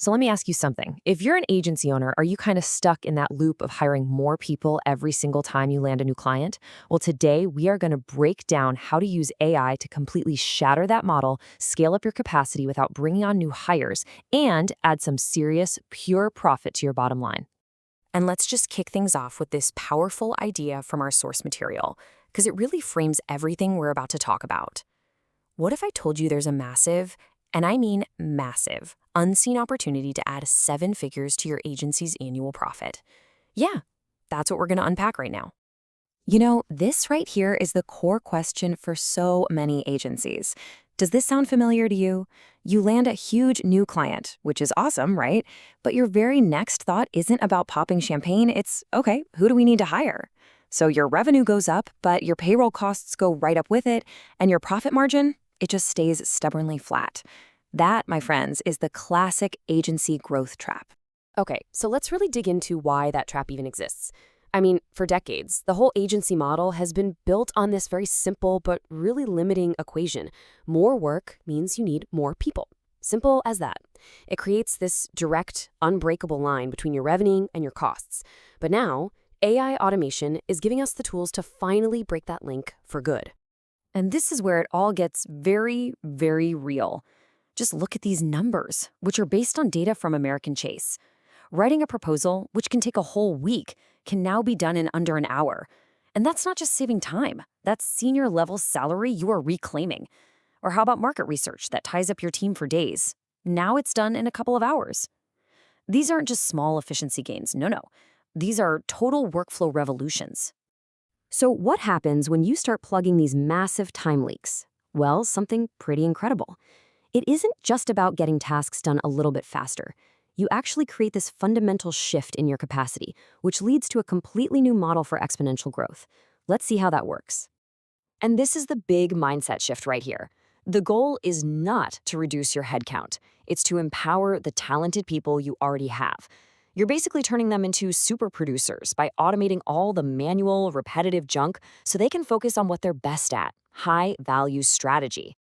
So let me ask you something. If you're an agency owner, are you kind of stuck in that loop of hiring more people every single time you land a new client? Well, today we are going to break down how to use AI to completely shatter that model, scale up your capacity without bringing on new hires, and add some serious, pure profit to your bottom line. And let's just kick things off with this powerful idea from our source material, because it really frames everything we're about to talk about. What if I told you there's a massive, and I mean massive, unseen opportunity to add 7 figures to your agency's annual profit? Yeah, that's what we're going to unpack right now. You know, this right here is the core question for so many agencies. Does this sound familiar to you? You land a huge new client, which is awesome, right? But your very next thought isn't about popping champagne. It's, okay, who do we need to hire? So your revenue goes up, but your payroll costs go right up with it, and your profit margin, it just stays stubbornly flat. That, my friends, is the classic agency growth trap. Okay, so let's really dig into why that trap even exists. I mean, for decades, the whole agency model has been built on this very simple but really limiting equation. More work means you need more people. Simple as that. It creates this direct, unbreakable line between your revenue and your costs. But now, AI automation is giving us the tools to finally break that link for good. And this is where it all gets very, very real. Just look at these numbers, which are based on data from American Chase. Writing a proposal, which can take a whole week, can now be done in under an hour. And that's not just saving time. That's senior level salary you are reclaiming. Or how about market research that ties up your team for days? Now it's done in a couple of hours. These aren't just small efficiency gains. No. These are total workflow revolutions. So what happens when you start plugging these massive time leaks? Well, something pretty incredible. It isn't just about getting tasks done a little bit faster. You actually create this fundamental shift in your capacity, which leads to a completely new model for exponential growth. Let's see how that works. And this is the big mindset shift right here. The goal is not to reduce your headcount. It's to empower the talented people you already have. You're basically turning them into super producers by automating all the manual, repetitive junk so they can focus on what they're best at, high-value strategy.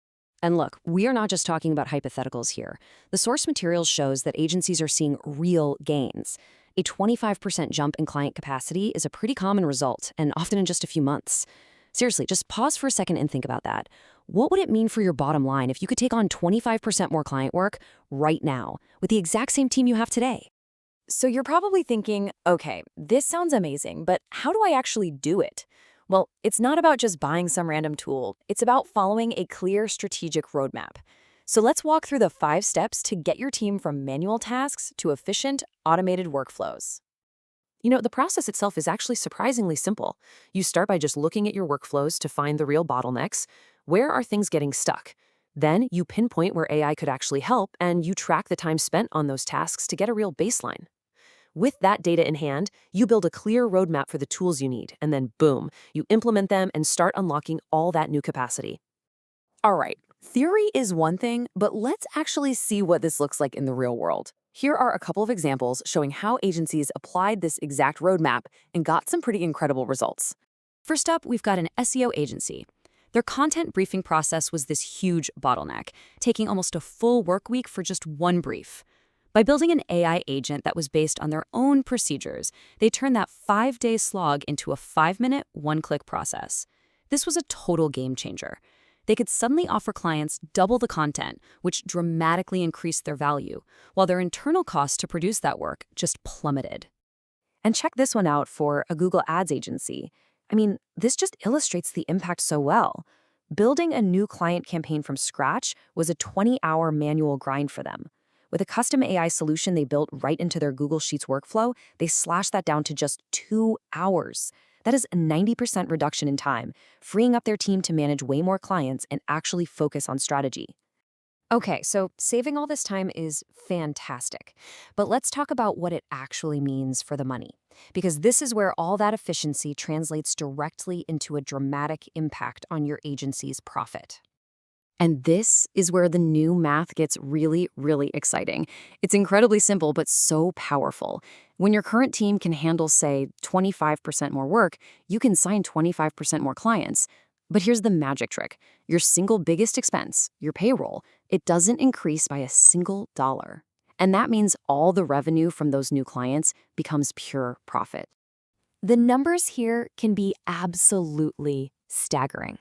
And look, we are not just talking about hypotheticals here. The source material shows that agencies are seeing real gains. A 25% jump in client capacity is a pretty common result, and often in just a few months. Seriously, just pause for a second and think about that. What would it mean for your bottom line if you could take on 25% more client work right now with the exact same team you have today? So you're probably thinking, okay, this sounds amazing, but how do I actually do it? Well, it's not about just buying some random tool. It's about following a clear strategic roadmap. So let's walk through the 5 steps to get your team from manual tasks to efficient, automated workflows. You know, the process itself is actually surprisingly simple. You start by just looking at your workflows to find the real bottlenecks. Where are things getting stuck? Then you pinpoint where AI could actually help, and you track the time spent on those tasks to get a real baseline. With that data in hand, you build a clear roadmap for the tools you need, and then boom, you implement them and start unlocking all that new capacity. All right, theory is one thing, but let's actually see what this looks like in the real world. Here are a couple of examples showing how agencies applied this exact roadmap and got some pretty incredible results. First up, we've got an SEO agency. Their content briefing process was this huge bottleneck, taking almost a full work week for just one brief. By building an AI agent that was based on their own procedures, they turned that 5-day slog into a 5-minute, one-click process. This was a total game changer. They could suddenly offer clients double the content, which dramatically increased their value, while their internal costs to produce that work just plummeted. And check this one out for a Google Ads agency. I mean, this just illustrates the impact so well. Building a new client campaign from scratch was a 20-hour manual grind for them. With a custom AI solution they built right into their Google Sheets workflow, they slashed that down to just 2 hours. That is a 90% reduction in time, freeing up their team to manage way more clients and actually focus on strategy. Okay, so saving all this time is fantastic. But let's talk about what it actually means for the money, because this is where all that efficiency translates directly into a dramatic impact on your agency's profit. And this is where the new math gets really, really exciting. It's incredibly simple, but so powerful. When your current team can handle, say, 25% more work, you can sign 25% more clients. But here's the magic trick. Your single biggest expense, your payroll, it doesn't increase by a single dollar. And that means all the revenue from those new clients becomes pure profit. The numbers here can be absolutely staggering.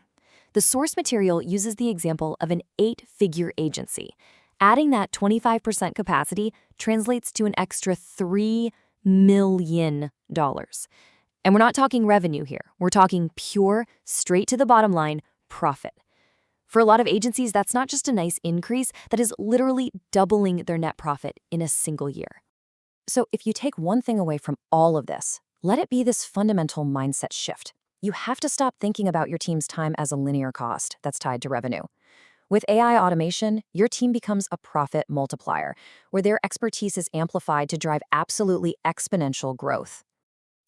The source material uses the example of an 8-figure agency. Adding that 25% capacity translates to an extra $3 million. And we're not talking revenue here. We're talking pure, straight to the bottom line profit. For a lot of agencies, that's not just a nice increase, that is literally doubling their net profit in a single year. So if you take one thing away from all of this, let it be this fundamental mindset shift. You have to stop thinking about your team's time as a linear cost that's tied to revenue. With AI automation, your team becomes a profit multiplier, where their expertise is amplified to drive absolutely exponential growth.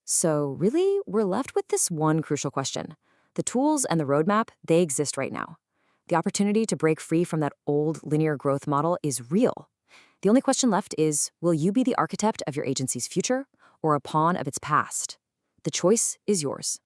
So really, we're left with this one crucial question. The tools and the roadmap, they exist right now. The opportunity to break free from that old linear growth model is real. The only question left is, will you be the architect of your agency's future or a pawn of its past? The choice is yours.